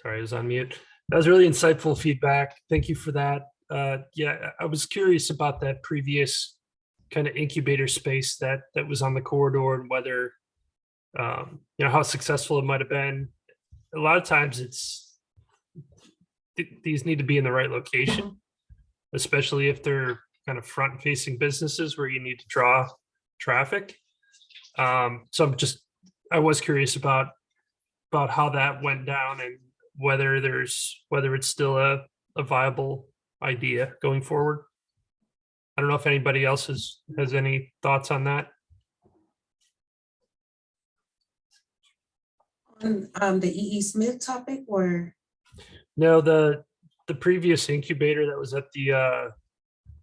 Sorry, I was on mute. That was really insightful feedback. Thank you for that. Yeah, I was curious about that previous kind of incubator space that was on the corridor and whether how successful it might have been. A lot of times these need to be in the right location, especially if they're kind of front facing businesses where you need to draw traffic. So I was curious about how that went down and whether it's still a viable idea going forward. I don't know if anybody else has any thoughts on that. On the E.E. Smith topic, or No, the previous incubator that was at the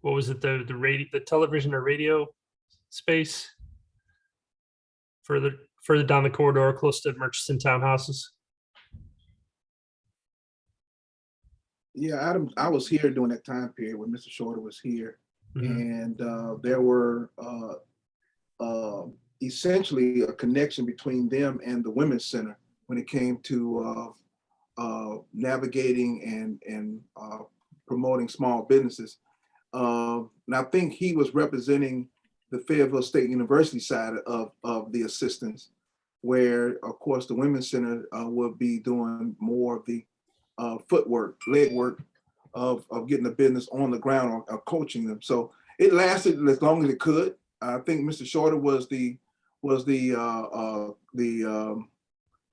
what was it, the radio, the television or radio space further down the corridor close to Murchison townhouses. Yeah, Adam, I was here during that time period when Mr. Shorter was here. Mhm. And there were essentially a connection between them and the Women's Center when it came to navigating and promoting small businesses. And I think he was representing the Fayetteville State University side of the assistance, where, of course, the Women's Center would be doing more of the footwork, leg work of getting the business on the ground or coaching them. So it lasted as long as it could. I think Mr. Shorter was the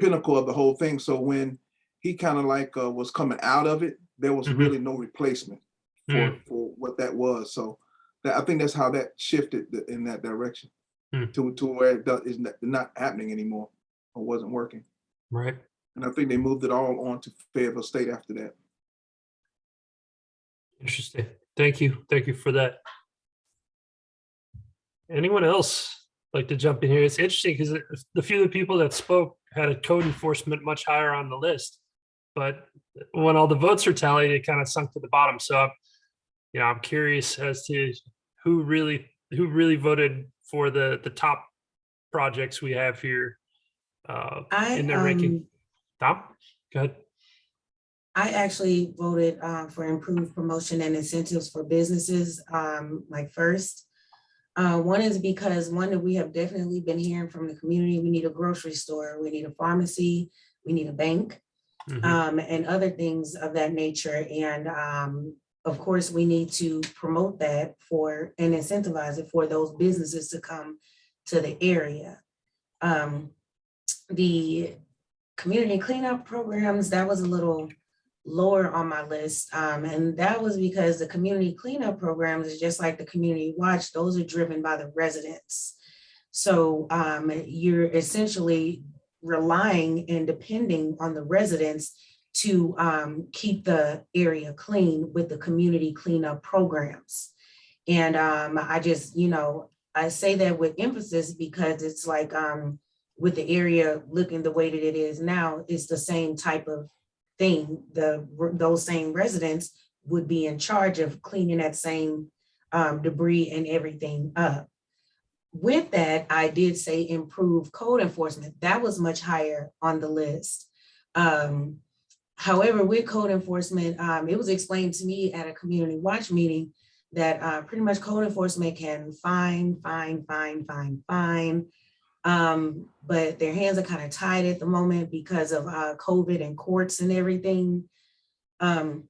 pinnacle of the whole thing. So when he kind of like was coming out of it, there was really no replacement for what that was. So I think that's how that shifted in that direction to where it is not happening anymore or wasn't working. Right. And I think they moved it all on to Fayetteville State after that. Interesting. Thank you. Thank you for that. Anyone else like to jump in here? It's interesting because the few of the people that spoke had a code enforcement much higher on the list, but when all the votes are tallied, it kind of sunk to the bottom. So, I'm curious as to who really voted for the top projects we have here in their ranking. Tom, go ahead. I actually voted for improved promotion and incentives for businesses, like first. One is because that we have definitely been hearing from the community, we need a grocery store, we need a pharmacy, we need a bank, and other things of that nature. And of course, we need to promote that and incentivize it for those businesses to come to the area. The community cleanup programs, that was a little lower on my list. And that was because the community cleanup programs is just like the community watch, those are driven by the residents. So you're essentially relying and depending on the residents to keep the area clean with the community cleanup programs. And I just, I say that with emphasis because it's like with the area looking the way that it is now, it's the same type of thing. Those same residents would be in charge of cleaning that same debris and everything up. With that, I did say improve code enforcement. That was much higher on the list. However, with code enforcement, it was explained to me at a community watch meeting that pretty much code enforcement can fine. But their hands are kind of tied at the moment because of COVID and courts and everything. And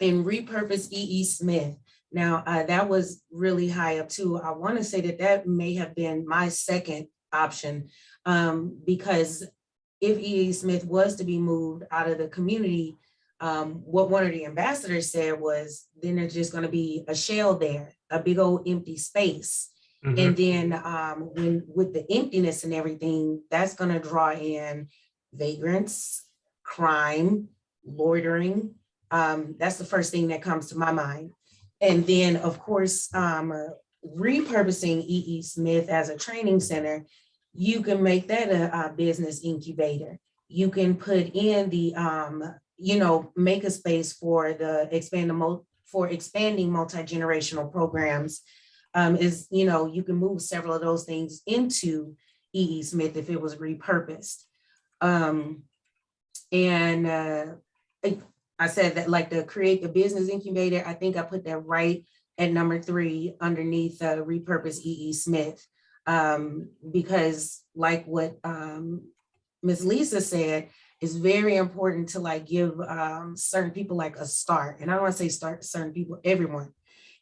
repurpose E.E. Smith. Now, that was really high up too. I want to say that may have been my second option because if E.E. Smith was to be moved out of the community, what one of the ambassadors said was, then there's just going to be a shell there, a big old empty space. And then with the emptiness and everything, that's going to draw in vagrants, crime, loitering. That's the first thing that comes to my mind. And then, of course, repurposing E.E. Smith as a training center, you can make that a business incubator. You can put in the, make a space for expanding multi-generational programs. You can move several of those things into E.E. Smith if it was repurposed. I said that like to create the business incubator, I think I put that right at number 3 underneath repurpose E.E. Smith. Because like what Ms. Lisa said, it's very important to like give certain people like a start. And I don't want to say start to certain people, everyone.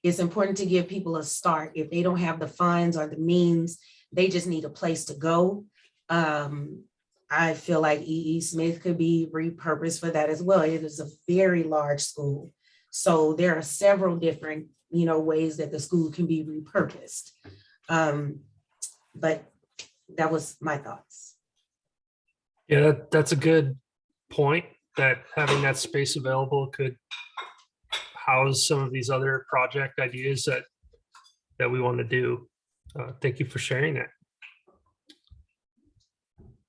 It's important to give people a start. If they don't have the funds or the means, they just need a place to go. I feel like E.E. Smith could be repurposed for that as well. It is a very large school. So there are several different, ways that the school can be repurposed. But that was my thoughts. Yeah, that's a good point, that having that space available could house some of these other project ideas that we want to do. Thank you for sharing that.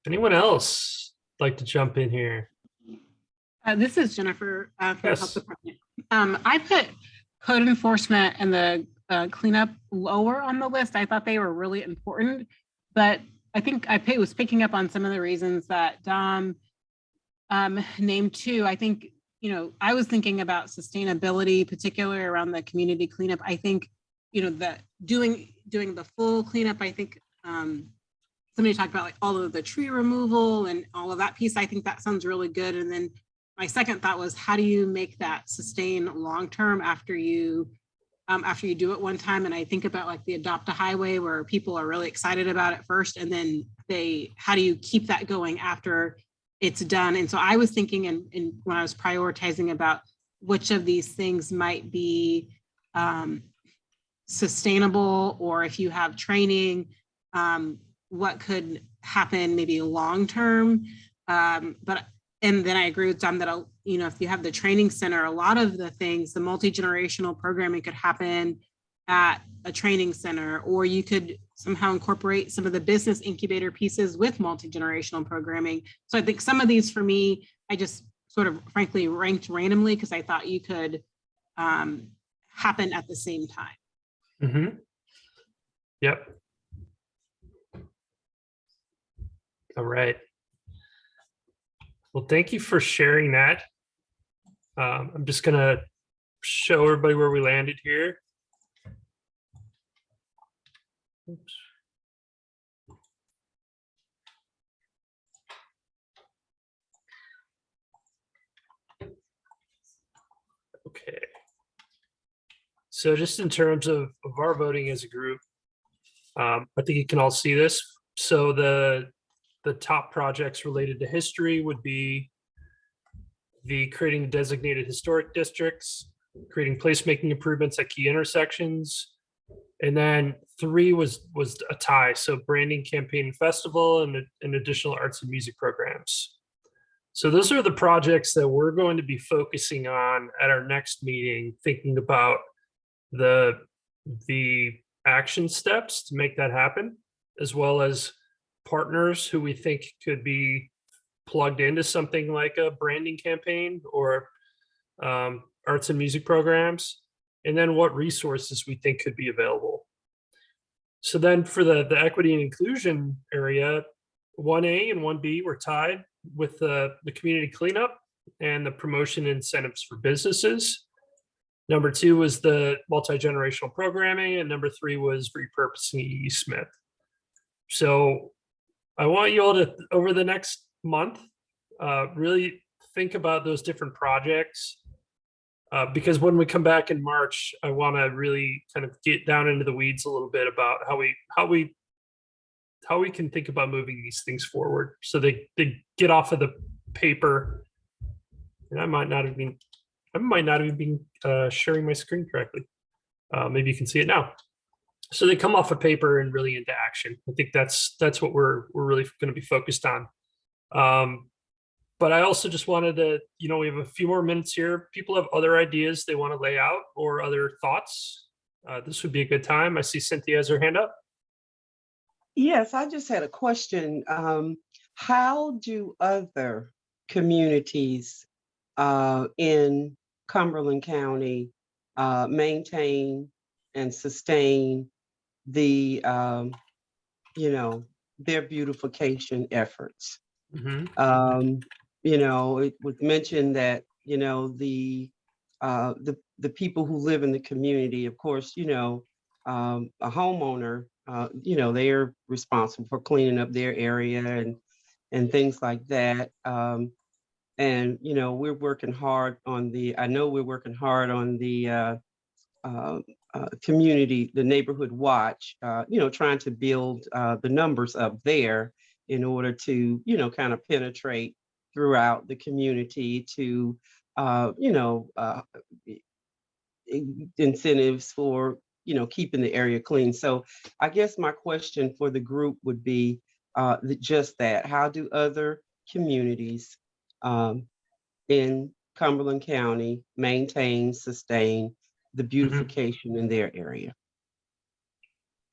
Anyone else like to jump in here? This is Jennifer from the Yes. Health Department. I put code enforcement and the cleanup lower on the list. I thought they were really important, but I think I was picking up on some of the reasons that Dom named too. I think, I was thinking about sustainability, particularly around the community cleanup. I think, that doing the full cleanup, I think somebody talked about like all of the tree removal and all of that piece. I think that sounds really good. And then my second thought was, how do you make that sustain long-term after you do it one time? And I think about like the Adopt a Highway, where people are really excited about it first, and then how do you keep that going after it's done? And so I was thinking, and when I was prioritizing about which of these things might be sustainable, or if you have training, what could happen maybe long-term. And then I agree with Tom that, if you have the training center, a lot of the things, the multi-generational programming could happen at a training center, or you could somehow incorporate some of the business incubator pieces with multi-generational programming. So I think some of these for me, I just sort of frankly ranked randomly because I thought you could happen at the same time. Mm-hmm. Yep. All right. Well, thank you for sharing that. I'm just going to show everybody where we landed here. Oops. Okay. So just in terms of our voting as a group, I think you can all see this. So the top projects related to history would be the creating designated historic districts, creating placemaking improvements at key intersections. And then 3 was a tie. So branding, campaign, and festival, and additional arts and music programs. So those are the projects that we're going to be focusing on at our next meeting, thinking about the action steps to make that happen, as well as partners who we think could be plugged into something like a branding campaign or arts and music programs, and then what resources we think could be available. So then for the equity and inclusion area, 1A and 1B were tied with the community cleanup and the promotion incentives for businesses. Number 2 was the multi-generational programming, and number 3 was repurposing E.E. Smith. So I want you all to, over the next month, really think about those different projects, because when we come back in March, I want to really kind of get down into the weeds a little bit about how we can think about moving these things forward, so they get off of the paper. And I might not have been sharing my screen correctly. Maybe you can see it now. So they come off of paper and really into action. I think that's what we're really going to be focused on. But I also just wanted to, we have a few more minutes here. People have other ideas they want to lay out or other thoughts. This would be a good time. I see Cynthia has her hand up. Yes, I just had a question. How do other communities in Cumberland County maintain and sustain the, their beautification efforts? Mm-hmm. It was mentioned that, the people who live in the community, of course, a homeowner, they're responsible for cleaning up their area and things like that. And, we're working hard on I know we're working hard on the community, the neighborhood watch, trying to build the numbers up there in order to, kind of penetrate throughout the community to, incentives for, keeping the area clean. So I guess my question for the group would be just that. How do other communities in Cumberland County maintain, sustain the beautification in their area?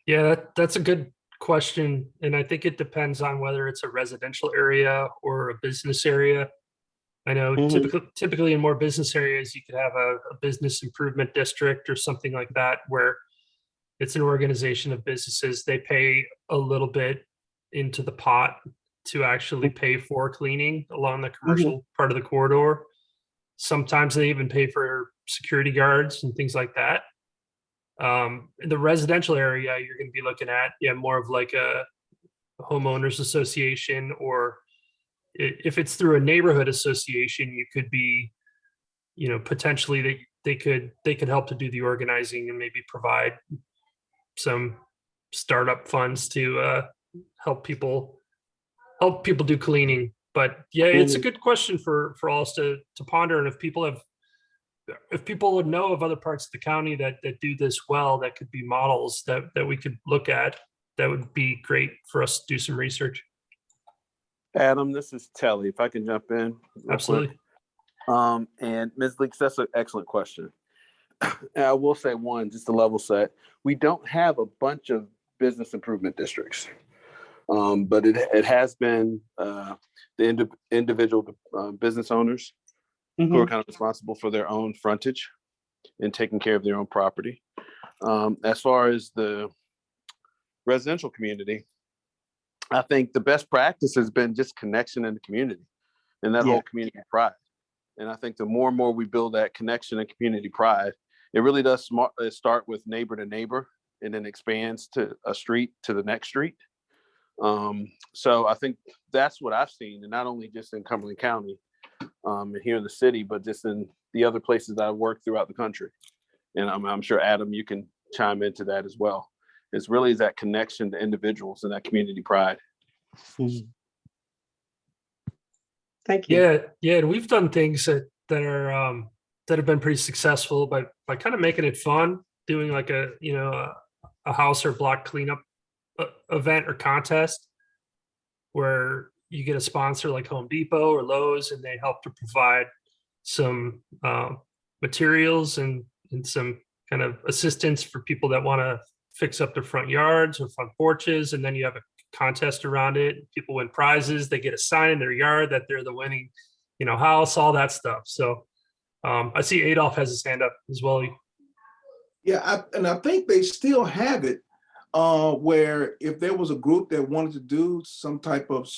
Yeah, that's a good question. And I think it depends on whether it's a residential area or a business area. I know Mhm. typically in more business areas, you could have a business improvement district or something like that, where it's an organization of businesses. They pay a little bit into the pot to actually pay for cleaning along the Mhm. commercial part of the corridor. Sometimes they even pay for security guards and things like that. In the residential area, you're going to be looking at, more of like a homeowners association, or if it's through a neighborhood association, you could be, potentially they could help to do the organizing and maybe provide some startup funds to help people do cleaning. But yeah, it's a Mhm. good question for all us to ponder. And if people would know of other parts of the county that do this well, that could be models that we could look at, that would be great for us to do some research. Adam, this is Telly. If I can jump in real quick. Absolutely. And Ms. Leaks, that's an excellent question. And I will say one, just to level set, we don't have a bunch of business improvement districts, but it has been the individual business owners who are Mhm. kind of responsible for their own frontage and taking care of their own property. As far as the residential community, I think the best practice has been just connection in the community and that Yeah. whole community pride. And I think the more and more we build that connection and community pride, it really does start with neighbor to neighbor and then expands to a street to the next street. So I think that's what I've seen, and not only just in Cumberland County and here in the city, but just in the other places that I've worked throughout the country. And I'm sure, Adam, you can chime into that as well. It's really that connection to individuals and that community pride. Mhm. Thank you. Yeah, and we've done things that have been pretty successful by kind of making it fun, doing like a house or block cleanup event or contest, where you get a sponsor like Home Depot or Lowe's, and they help to provide some materials and some kind of assistance for people that want to fix up their front yards or front porches. And then you have a contest around it. People win prizes. They get a sign in their yard that they're the winning, house, all that stuff. So I see Adolph has his hand up as well. Yeah, I think they still have it, where if there was a group that wanted to do some type of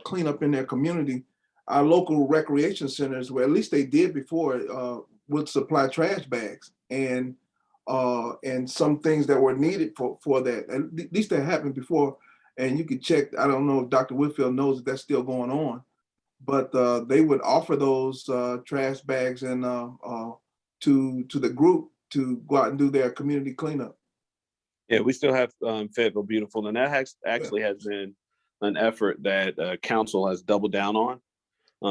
cleanup in their community, our local recreation centers, where at least they did before, would supply trash bags and some things that were needed for that. At least that happened before. And you could check. I don't know if Dr. Whitfield knows if that's still going on, but they would offer those trash bags and to the group to go out and do their community cleanup. Yeah, we still have Fayetteville Beautiful, and that actually has been an effort that council has doubled down on.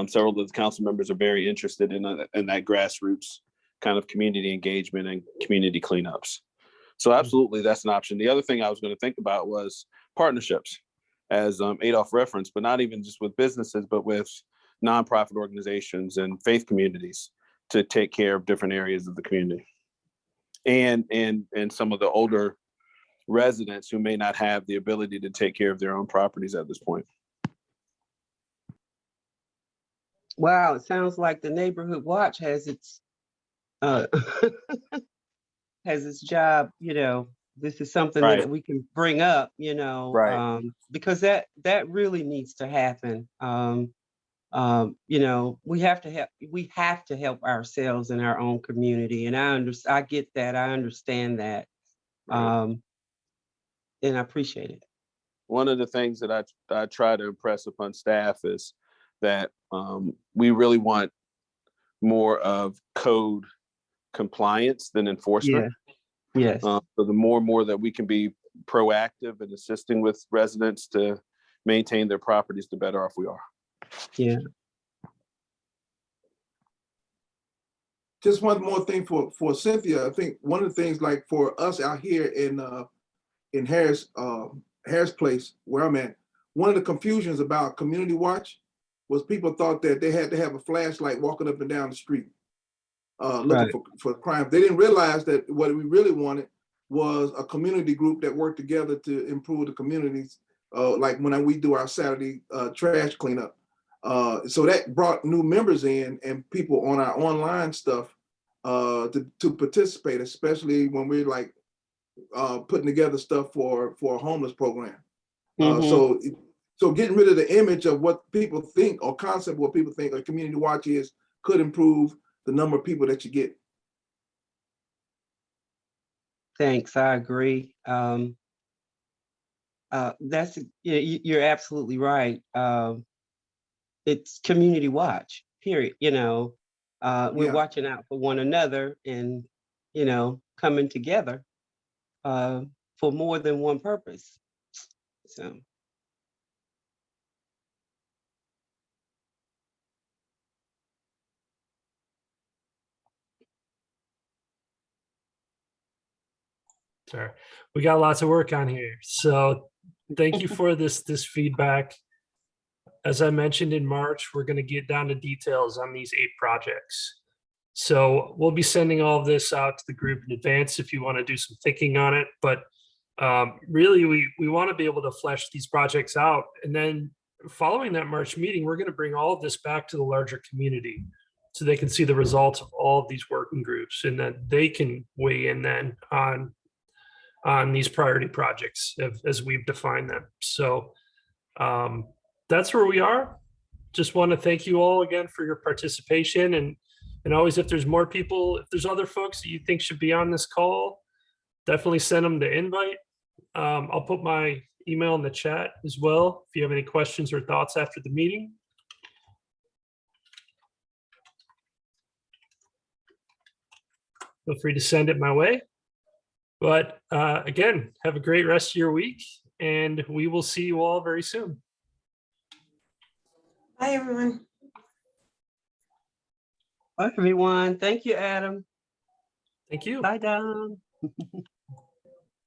Several of the council members are very interested in that grassroots kind of community engagement and community cleanups. So absolutely, that's an option. The other thing I was going to think about was partnerships, as Adolph referenced, but not even just with businesses, but with nonprofit organizations and faith communities to take care of different areas of the community. And some of the older residents who may not have the ability to take care of their own properties at this point. Wow, it sounds like the neighborhood watch has its uh has its job, this is something Right. that we can bring up, Right. because that really needs to happen. We have to help ourselves in our own community. And I get that, I understand that. And I appreciate it. One of the things that I try to impress upon staff is that we really want more of code compliance than enforcement. Yes. So the more and more that we can be proactive in assisting with residents to maintain their properties, the better off we are. Yeah. Just one more thing for Cynthia. I think one of the things, like for us out here in Harris Place, where I'm at, one of the confusions about Community Watch was people thought that they had to have a flashlight walking up and down the street looking for crime. They didn't realize that what we really wanted was a community group that worked together to improve the communities, like when we do our Saturday trash cleanup. So that brought new members in and people on our online stuff to participate, especially when we're like putting together stuff for a homeless program. So getting rid of the image of what people think or concept of what people think a community watch is could improve the number of people that you get. Thanks. I agree. You're absolutely right. It's community watch, period. We're watching out for one another and, coming together for more than one purpose. So. Sorry, we got lots of work on here. So thank you for this feedback. As I mentioned in March, we're going to get down to details on these 8 projects. So we'll be sending all of this out to the group in advance if you want to do some thinking on it. But really, we want to be able to flesh these projects out. And then following that March meeting, we're going to bring all of this back to the larger community so they can see the results of all of these working groups and that they can weigh in then on these priority projects as we've defined them. So that's where we are. Just want to thank you all again for your participation, and always, if there's more people, if there's other folks that you think should be on this call, definitely send them the invite. I'll put my email in the chat as well if you have any questions or thoughts after the meeting. Feel free to send it my way. But again, have a great rest of your week, and we will see you all very soon. Bye, everyone. Bye, everyone. Thank you, Adam. Thank you. Bye, Don.